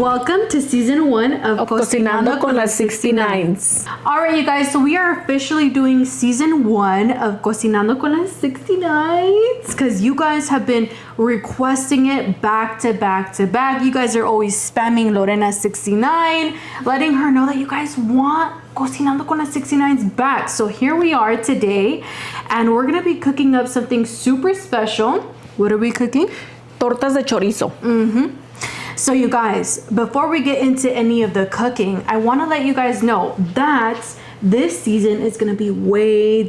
Welcome to season 1 of Cocinando con las 69s. Alright, you guys, so we are officially doing season 1 of Cocinando con las 69s because you guys have been requesting it back to back to back. You guys are always spamming Lorena 69, letting her know that you guys want Cocinando con las 69s back. So here we are today, and we're gonna be cooking up something super special. What are we cooking? Tortas de chorizo. So you guys, before we get into any of the cooking, I want to let you guys know that this season is going to be way